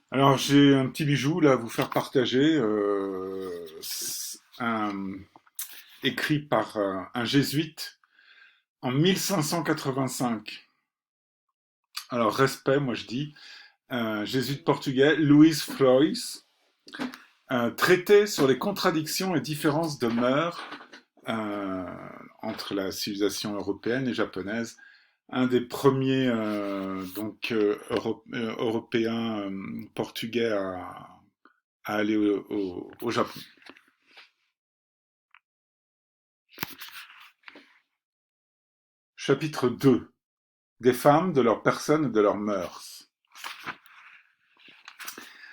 Alors, j'ai un petit bijou là à vous faire partager, écrit par un jésuite en 1585. Alors, respect, moi je dis, un jésuite portugais, Luís Flois, un traité sur les contradictions et différences de mœurs euh, entre la civilisation européenne et japonaise. Un des premiers européens portugais à aller au Japon. Chapitre 2. Des femmes, de leur personne et de leurs mœurs.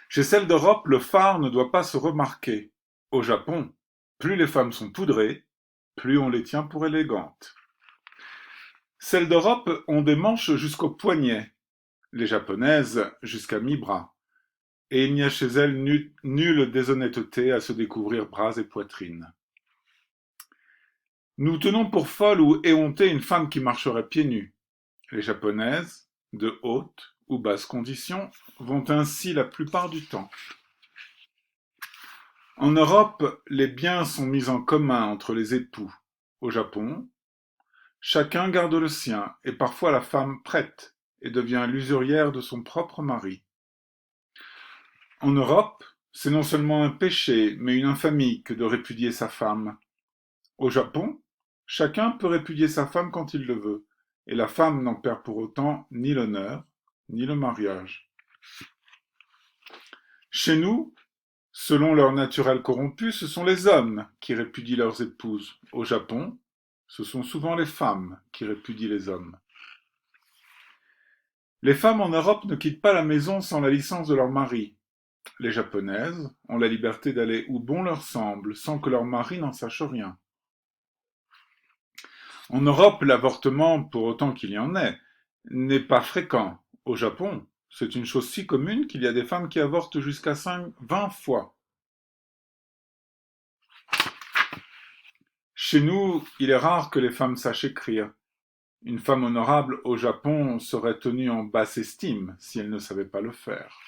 Chez celles d'Europe, le fard ne doit pas se remarquer. Au Japon, plus les femmes sont poudrées, plus on les tient pour élégantes. Celles d'Europe ont des manches jusqu'au poignet, les japonaises jusqu'à mi-bras, et il n'y a chez elles nulle déshonnêteté à se découvrir bras et poitrine. Nous tenons pour folle ou éhontée une femme qui marcherait pieds nus. Les japonaises, de haute ou basse condition, vont ainsi la plupart du temps. En Europe, les biens sont mis en commun entre les époux. Au Japon, chacun garde le sien, et parfois la femme prête et devient l'usurière de son propre mari. En Europe, c'est non seulement un péché, mais une infamie que de répudier sa femme. Au Japon, chacun peut répudier sa femme quand il le veut, et la femme n'en perd pour autant ni l'honneur, ni le mariage. Chez nous, selon leur naturel corrompu, ce sont les hommes qui répudient leurs épouses. Au Japon, ce sont souvent les femmes qui répudient les hommes. Les femmes en Europe ne quittent pas la maison sans la licence de leur mari. Les japonaises ont la liberté d'aller où bon leur semble, sans que leur mari n'en sache rien. En Europe, l'avortement, pour autant qu'il y en ait, n'est pas fréquent. Au Japon, c'est une chose si commune qu'il y a des femmes qui avortent jusqu'à 20 fois. Chez nous, il est rare que les femmes sachent écrire. Une femme honorable au Japon serait tenue en basse estime si elle ne savait pas le faire.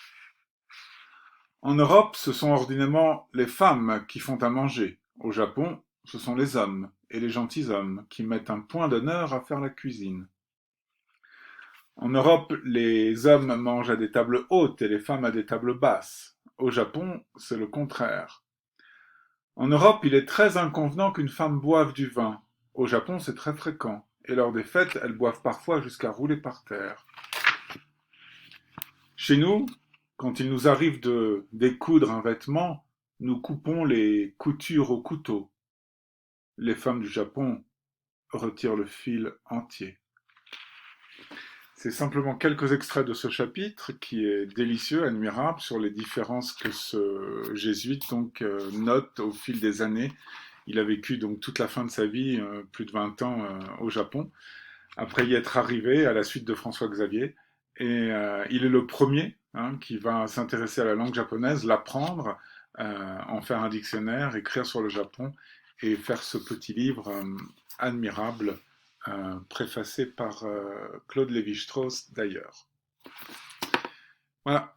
En Europe, ce sont ordinairement les femmes qui font à manger. Au Japon, ce sont les hommes, et les gentilshommes, qui mettent un point d'honneur à faire la cuisine. En Europe, les hommes mangent à des tables hautes et les femmes à des tables basses. Au Japon, c'est le contraire. En Europe, il est très inconvenant qu'une femme boive du vin. Au Japon, c'est très fréquent. Et lors des fêtes, elles boivent parfois jusqu'à rouler par terre. Chez nous, quand il nous arrive de découdre un vêtement, nous coupons les coutures au couteau. Les femmes du Japon retirent le fil entier. C'est simplement quelques extraits de ce chapitre qui est délicieux, admirable, sur les différences que ce jésuite note au fil des années. Il a vécu donc toute la fin de sa vie, plus de 20 ans au Japon, après y être arrivé à la suite de François Xavier. Et il est le premier qui va s'intéresser à la langue japonaise, l'apprendre, en faire un dictionnaire, écrire sur le Japon et faire ce petit livre admirable, préfacé par Claude Lévi-Strauss d'ailleurs. Voilà.